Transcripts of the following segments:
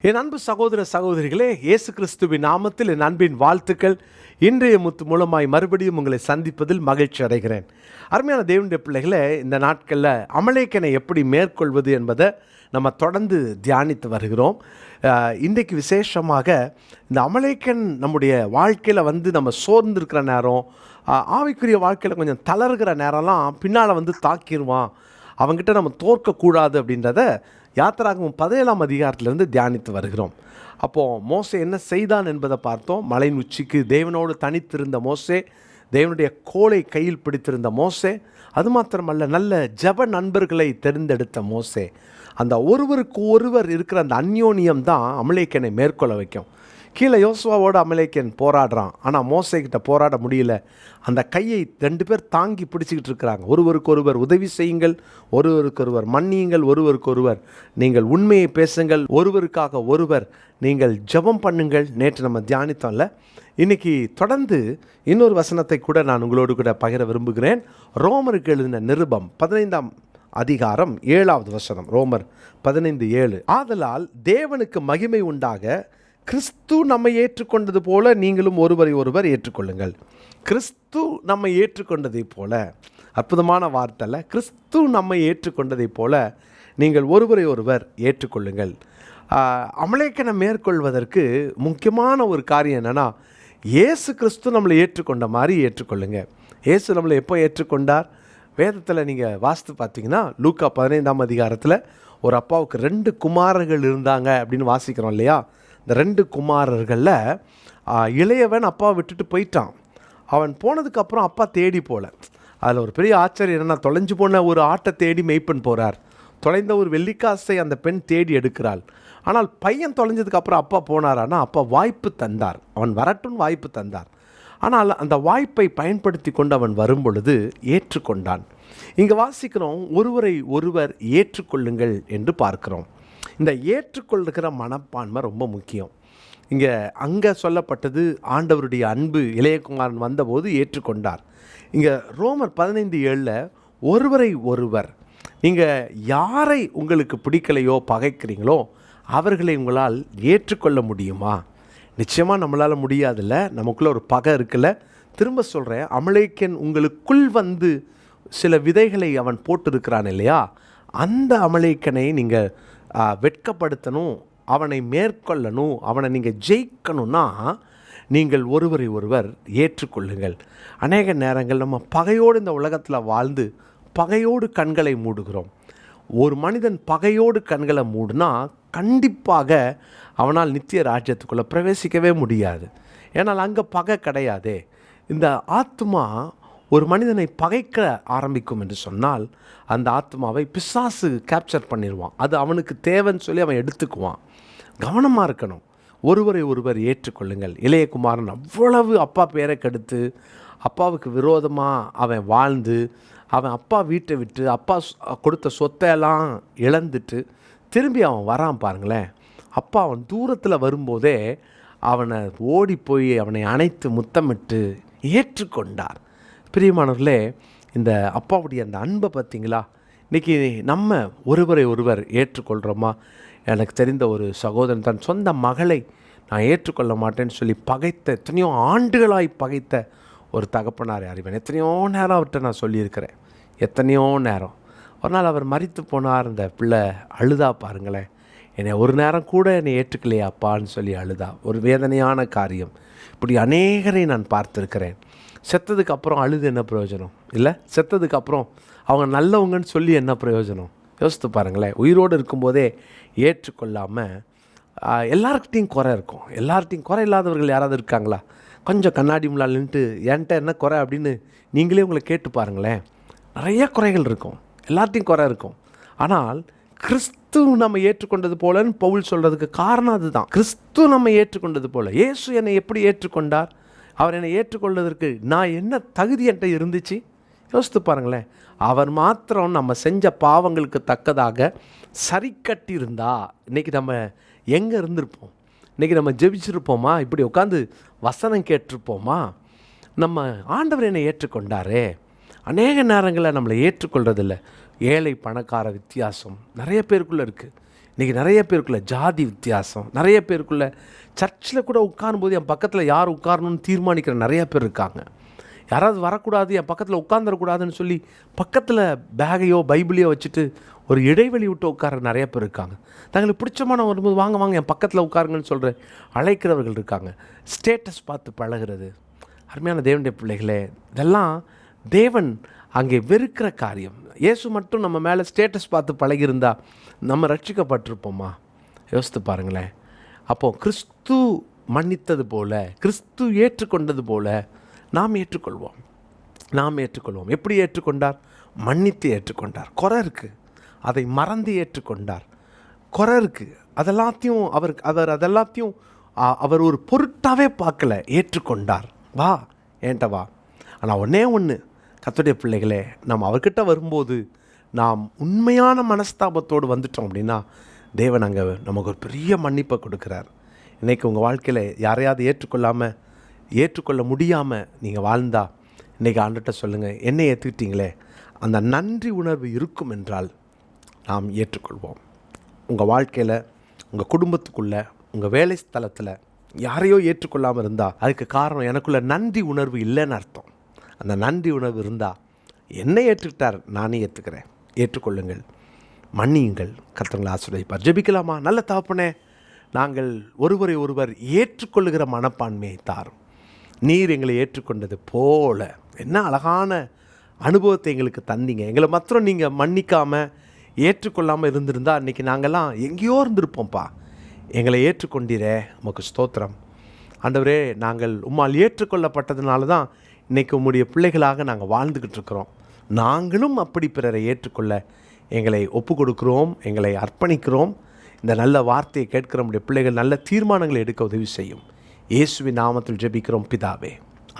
என் அன்பு சகோதர சகோதரிகளே, இயேசு கிறிஸ்துவின் நாமத்தில் என் அன்பின் வாழ்த்துக்கள். இன்றைய முத்து மூலமாய் மறுபடியும் உங்களை சந்திப்பதில் மகிழ்ச்சி அடைகிறேன். அருமையான தேவனுடைய பிள்ளைகளை, இந்த நாட்களில் அமலேக்கனை எப்படி மேற்கொள்வது என்பதை நம்ம தொடர்ந்து தியானித்து வருகிறோம். இன்றைக்கு விசேஷமாக இந்த அமலேக்கன் நம்முடைய வாழ்க்கையில் நம்ம சோர்ந்திருக்கிற நேரம், ஆவிக்குரிய வாழ்க்கையில் கொஞ்சம் தளர்கிற நேரம்லாம் பின்னால் தாக்கிடுவான், அவங்ககிட்ட நம்ம தோற்கக்கூடாது அப்படின்றத யாத்திராகமம் 17ஆம் அதிகாரத்திலிருந்து தியானித்து வருகிறோம். அப்போது மோசே என்ன செய்தான் என்பதை பார்த்தோம். மலையின் உச்சிக்கு தேவனோடு தனித்திருந்த மோசே, தேவனுடைய கோலை கையில் பிடித்திருந்த மோசே, அது மாத்திரமல்ல நல்ல ஜெப நண்பர்களை தெரிந்தெடுத்த மோசே. அந்த ஒருவருக்கு ஒருவர் இருக்கிற அந்த அந்யோன்யம் தான் அமலேக்கனை மேற்கொள்ள வைக்கும். கீழே யோசுவாவோடு அமலேக்கன் போராடுறான், ஆனால் மோசேக்கிட்ட போராட முடியல. அந்த கையை 2 பேர் தாங்கி பிடிச்சிக்கிட்டு இருக்கிறாங்க. ஒருவருக்கொருவர் உதவி செய்யுங்கள், ஒருவருக்கொருவர் மன்னியுங்கள், ஒருவருக்கொருவர் நீங்கள் உண்மையை பேசுங்கள், ஒருவருக்காக ஒருவர் நீங்கள் ஜெபம் பண்ணுங்கள். நேற்று நம்ம தியானித்தோம்ல. இன்றைக்கி தொடர்ந்து இன்னொரு வசனத்தை கூட நான் உங்களோடு கூட பகிர விரும்புகிறேன். ரோமருக்கு எழுதின நிருபம் 15ஆம் அதிகாரம் 7வது வசனம். ரோமர் 15:7. ஆதலால் தேவனுக்கு மகிமை உண்டாக கிறிஸ்து நம்மை ஏற்றுக்கொண்டது போல நீங்களும் ஒருவரை ஒருவர் ஏற்றுக்கொள்ளுங்கள். கிறிஸ்து நம்மை ஏற்றுக்கொண்டதை போல, அற்புதமான வார்த்தையில், கிறிஸ்து நம்மை ஏற்றுக்கொண்டதை போல நீங்கள் ஒருவரை ஒருவர் ஏற்றுக்கொள்ளுங்கள். அமலேக்கனை மேற்கொள்வதற்கு முக்கியமான ஒரு காரியம் என்னென்னா, இயேசு கிறிஸ்து நம்மளை ஏற்றுக்கொண்ட மாதிரி ஏற்றுக்கொள்ளுங்க. இயேசு நம்மளை எப்போ ஏற்றுக்கொண்டார்? வேதத்தில் நீங்கள் வாசித்து பார்த்தீங்கன்னா, லூக்கா 15ஆம் அதிகாரத்தில் ஒரு அப்பாவுக்கு 2 குமாரர்கள் இருந்தாங்க அப்படின்னு வாசிக்கிறோம் இல்லையா? இந்த 2 குமாரர்களில் இளையவன் அப்பாவை விட்டுட்டு போயிட்டான். அவன் போனதுக்கப்புறம் அப்பா தேடி போகல. அதில் ஒரு பெரிய ஆச்சரியம் என்னென்னா, தொலைஞ்சு போன ஒரு ஆட்டை தேடி மெய்ப்பன் போகிறார். தொலைந்த ஒரு வெள்ளிக்காசை அந்த பெண் தேடி எடுக்கிறாள். ஆனால் பையன் தொலைஞ்சதுக்கப்புறம் அப்பா போனாரானா, அப்பா வாய்ப்பு தந்தார், அவன் வரட்டும்னு வாய்ப்பு தந்தார். ஆனால் அந்த வாய்ப்பை பயன்படுத்தி கொண்டு அவன் வரும் பொழுது ஏற்றுக்கொண்டான். இங்கே வாசிக்கிறோம், ஒருவரை ஒருவர் ஏற்றுக்கொள்ளுங்கள் என்று பார்க்கிறோம். இந்த ஏற்றுக்கொள்ளுகிற மனப்பான்மை ரொம்ப முக்கியம். அங்கே சொல்லப்பட்டது, ஆண்டவருடைய அன்பு இளையகுமாரன் வந்தபோது ஏற்றுக்கொண்டார். இங்கே ரோமர் 15:7 ஒருவரை ஒருவர், நீங்கள் யாரை உங்களுக்கு பிடிக்கலையோ பகைக்கிறீங்களோ அவர்களை உங்களால் ஏற்றுக்கொள்ள முடியுமா? நிச்சயமாக நம்மளால் முடியாதுல்ல. நமக்குள்ளே ஒரு பகை இருக்குல்ல. திரும்ப சொல்கிறேன், அமலேக்கன் உங்களுக்குள் சில விதைகளை அவன் போட்டிருக்கிறான் இல்லையா? அந்த அமலேக்கனை நீங்கள் வெட்கப்படுத்தணும், அவனை மேற்கொள்ளணும், அவனை நீங்கள் ஜெயிக்கணும்னா நீங்கள் ஒருவரை ஒருவர் ஏற்றுக்கொள்ளுங்கள். அநேக நேரங்கள் நம்ம பகையோடு இந்த உலகத்தில் வாழ்ந்து பகையோடு கண்களை மூடுகிறோம். ஒரு மனிதன் பகையோடு கண்களை மூடினா கண்டிப்பாக அவனால் நித்திய ராஜ்யத்துக்குள்ளே பிரவேசிக்கவே முடியாது. ஏன்னால் அங்கே பகை கிடையாதே. இந்த ஆத்மா ஒரு மனிதனை பகைக்க ஆரம்பிக்கும் என்று சொன்னால் அந்த ஆத்மாவை பிசாசு கேப்சர் பண்ணிடுவான். அது அவனுக்கு தேவைன்னு சொல்லி அவன் எடுத்துக்குவான். கவனமாக இருக்கணும். ஒருவரை ஒருவர் ஏற்றுக்கொள்ளுங்கள். இளையகுமாரன் அவ்வளவு அப்பா பேரை கெடுத்து அப்பாவுக்கு விரோதமாக அவன் வாழ்ந்து, அவன் அப்பா வீட்டை விட்டு அப்பா கொடுத்த சொத்தையெல்லாம் இழந்துட்டு திரும்பி அவன் வரான் பாருங்களேன். அப்பா அவன் தூரத்தில் வரும்போதே அவனை ஓடி போய் அவனை அணைத்து முத்தமிட்டு ஏற்றுக்கொண்டார். பிரியமானவர்களே, இந்த அப்பாவுடைய அந்த அன்பை பார்த்தீங்களா? இன்றைக்கி நம்ம ஒருவரை ஒருவர் ஏற்றுக்கொள்கிறோமா? எனக்கு தெரிந்த ஒரு சகோதரன் தன் சொந்த மகளை நான் ஏற்றுக்கொள்ள மாட்டேன்னு சொல்லி பகைத்த, எத்தனையோ ஆண்டுகளாய் பகைத்த ஒரு தகப்பனாரை அறிவேன். எத்தனையோ நேரம் அவர்கிட்ட நான் சொல்லியிருக்கிறேன். எத்தனையோ நேரம். ஒரு நாள் அவர் மரித்து போனார். அந்த பிள்ளை அழுதா பாருங்களேன். என்னை ஒரு நேரம் கூட என்னை ஏற்றுக்கலையா அப்பான்னு சொல்லி அழுதா. ஒரு வேதனையான காரியம். இப்படி அநேகரை நான் பார்த்துருக்கிறேன். செத்ததுக்கு அப்புறம் அழுது என்ன பிரயோஜனம்? இல்லை, செத்ததுக்கு அப்புறம் அவங்க நல்லவங்கன்னு சொல்லி என்ன பிரயோஜனம்? யோசித்து பாருங்களேன். உயிரோடு இருக்கும்போதே ஏற்றுக்கொள்ளாமல், எல்லார்கிட்டையும் குறை இருக்கும். எல்லார்கிட்டையும் குறை இல்லாதவர்கள் யாராவது இருக்காங்களா? கொஞ்சம் கண்ணாடி முன்னால் நின்றுட்டு என்கிட்ட என்ன குறை அப்படின்னு நீங்களே உங்களை கேட்டு பாருங்களேன். நிறைய குறைகள் இருக்கும், எல்லார்ட்டையும் குறை இருக்கும். ஆனால் கிறிஸ்து நம்ம ஏற்றுக்கொண்டது போலன்னு பவுல் சொல்கிறதுக்கு காரணம் அதுதான். கிறிஸ்து நம்ம ஏற்றுக்கொண்டது போல. இயேசு என்னை எப்படி ஏற்றுக்கொண்டார்? அவர் என்னை ஏற்றுக்கொள்வதற்கு நான் என்ன தகுதி என்கிட்ட இருந்துச்சு? யோசித்து பாருங்களேன். அவர் மாத்திரம் நம்ம செஞ்ச பாவங்களுக்கு தக்கதாக சரி கட்டியிருந்தா இன்றைக்கி நம்ம எங்கே இருந்திருப்போம்? இன்றைக்கி நம்ம ஜெபிச்சிருப்போமா? இப்படி உட்காந்து வசனம் கேட்டிருப்போமா? நம்ம ஆண்டவர் என்னை ஏற்றுக்கொண்டாரே. அநேக நேரங்களில் நம்மளை ஏற்றுக்கொள்றதில்ல. ஏழை பணக்கார வித்தியாசம் நிறைய பேருக்குள்ளே இருக்குது. இன்றைக்கி நிறைய பேருக்குள்ள ஜாதி வித்தியாசம், நிறைய பேருக்குள்ள சர்ச்சில் கூட உட்காரும்போது என் பக்கத்தில் யார் உட்காரணும்னு தீர்மானிக்கிற நிறைய பேர் இருக்காங்க. யாராவது வரக்கூடாது, என் பக்கத்தில் உட்காந்துடக்கூடாதுன்னு சொல்லி பக்கத்தில் பேகையோ பைபிளையோ வச்சுட்டு ஒரு இடைவெளி விட்டு உட்கார நிறைய பேர் இருக்காங்க. தங்களுக்கு பிடிச்சமான வரும்போது வாங்க வாங்க என் பக்கத்தில் உட்காருங்கன்னு சொல்கிற அழைக்கிறவர்கள் இருக்காங்க. ஸ்டேட்டஸ் பார்த்து பழகிறது. அருமையான தேவனுடைய பிள்ளைகளே, இதெல்லாம் தேவன் அங்கே வெறுக்கிற காரியம். இயேசு மட்டும் நம்ம மேலே ஸ்டேட்டஸ் பார்த்து பழகியிருந்தா நம்ம ரட்சிக்கப்பட்டிருப்போமா? யோசித்து பாருங்களேன். அப்போது கிறிஸ்து மன்னித்தது போல, கிறிஸ்து ஏற்றுக்கொண்டது போல நாம் ஏற்றுக்கொள்வோம். எப்படி ஏற்றுக்கொண்டார்? மன்னித்து ஏற்றுக்கொண்டார். குறை இருக்குது, அதை மறந்து ஏற்றுக்கொண்டார். குறை இருக்குது, அதெல்லாத்தையும் அவர் ஒரு பொருட்டாகவே பார்க்கல, ஏற்றுக்கொண்டார். வா ஏன்ட்ட வா. ஆனால் ஒன்று கர்த்தருடைய பிள்ளைகளே, நாம் அவர்கிட்ட வரும்போது நாம் உண்மையான மனஸ்தாபத்தோடு வந்துட்டோம் அப்படின்னா தேவன் அங்கே நமக்கு ஒரு பெரிய மன்னிப்பை கொடுக்குறார். இன்றைக்கி உங்கள் வாழ்க்கையில் யாரையாவது ஏற்றுக்கொள்ள முடியாமல் நீங்கள் வாழ்ந்தா இன்றைக்கி ஆண்டுகிட்ட சொல்லுங்கள், என்னை ஏற்றுக்கிட்டீங்களே, அந்த நன்றி உணர்வு இருக்கும் என்றால் நாம் ஏற்றுக்கொள்வோம். உங்கள் வாழ்க்கையில், உங்கள் குடும்பத்துக்குள்ளே, உங்கள் வேலை ஸ்தலத்தில் யாரையோ ஏற்றுக்கொள்ளாமல் இருந்தால் அதுக்கு காரணம் எனக்குள்ள நன்றி உணர்வு இல்லைன்னு அர்த்தம். அந்த நன்றி உணர்வு இருந்தால் என்னை ஏற்றுக்கிட்டார், நானே ஏற்றுக்கிறேன். ஏற்றுக்கொள்ளுங்கள், மன்னியுங்கள், கர்த்தர் ஆசீர்வதிப்பார். ஜெபிக்கலாமா? நல்ல தகப்பனே, நாங்கள் ஒருவரை ஒருவர் ஏற்றுக்கொள்ளுகிற மனப்பான்மையை தாரும். நீர் எங்களை ஏற்றுக்கொண்டது போல என்ன அழகான அனுபவத்தை எங்களுக்கு தந்தீங்க. எங்களை மாத்திரம் நீங்கள் மன்னிக்காமல் ஏற்றுக்கொள்ளாமல் இருந்திருந்தால் அன்றைக்கி நாங்கள்லாம் எங்கேயோ இருந்திருப்போம்ப்பா. எங்களை ஏற்றுக்கொண்டீரே, உமக்கு ஸ்தோத்திரம். ஆண்டவரே, நாங்கள் உம்மால் ஏற்றுக்கொள்ளப்பட்டதுனால தான் இன்றைக்கி உம்முடைய பிள்ளைகளாக நாங்கள் வாழ்ந்துக்கிட்டு இருக்கிறோம். நாங்களும் அப்படி பிறரை ஏற்றுக்கொள்ள எங்களை ஒப்பு கொடுக்குறோம், எங்களை அர்ப்பணிக்கிறோம். இந்த நல்ல வார்த்தையை கேட்கிற நம்முடைய பிள்ளைகள் நல்ல தீர்மானங்களை எடுக்க உதவி செய்யும். இயேசுவின் நாமத்தில் ஜெபிக்கிறோம் பிதாவே,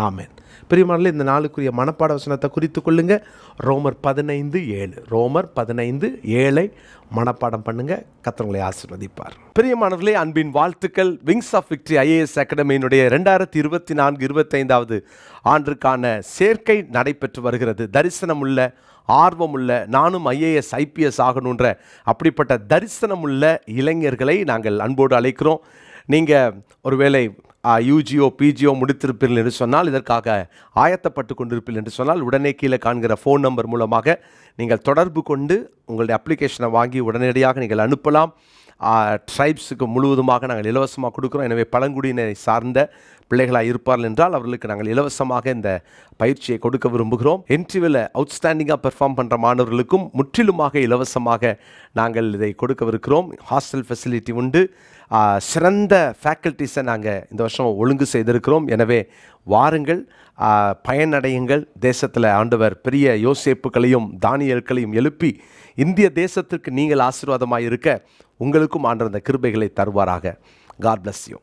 ஆமென். பிரியமானவர்களே, இந்த நாளுக்குரிய மனப்பாட வசனத்தை குறித்து கொள்ளுங்க. ரோமர் 15:7 ரோமர் 15:7 மனப்பாடம் பண்ணுங்க. கர்த்தர் ஆசீர்வதிப்பார். பிரியமானவர்களே, அன்பின் வாழ்த்துக்கள். விங்ஸ் ஆஃப் விக்டரி IAS அகாடமியினுடைய 2024-25வது ஆண்டிற்கான சேர்க்கை நடைபெற்று வருகிறது. தரிசனமுள்ள, ஆர்வமுள்ள, நானும் IAS IPS ஆகணுன்ற அப்படிப்பட்ட தரிசனமுள்ள இளைஞர்களை நாங்கள் அன்போடு அழைக்கிறோம். நீங்கள் ஒருவேளை UGO PGO முடித்திருப்பீர்கள் என்று சொன்னால், இதற்காக ஆயத்தப்பட்டு கொண்டிருப்பீர்கள் என்று சொன்னால், உடனே கீழே காண்கிற ஃபோன் நம்பர் மூலமாக நீங்கள் தொடர்பு கொண்டு உங்களுடைய அப்ளிகேஷனை வாங்கி உடனடியாக நீங்கள் அனுப்பலாம். ட்ரைப்ஸுக்கு முழுவதுமாக நாங்கள் இலவசமாக கொடுக்குறோம். எனவே பழங்குடியினரை சார்ந்த பிள்ளைகளாக இருப்பார்கள் என்றால் அவர்களுக்கு நாங்கள் இலவசமாக இந்த பயிற்சியை கொடுக்க விரும்புகிறோம். என்ட்ரிவில் அவுட்ஸ்டாண்டிங்காக பெர்ஃபார்ம் பண்ணுற மாணவர்களுக்கும் முற்றிலுமாக இலவசமாக நாங்கள் இதை கொடுக்கவிருக்கிறோம். ஹாஸ்டல் ஃபெசிலிட்டி உண்டு. சிறந்த ஃபேக்கல்ட்டிஸை நாங்கள் இந்த வருஷம் ஒழுங்கு செய்திருக்கிறோம். எனவே வாருங்கள், பயனடையுங்கள். தேசத்தில் ஆண்டவர் பெரிய யோசேப்புகளையும் தானியேல்களையும் எழுப்பி இந்திய தேசத்திற்கு நீங்கள் ஆசீர்வாதமாக இருக்க உங்களுக்கும் ஆண்டவர் அந்த கிருபைகளை தருவாராக. God bless you.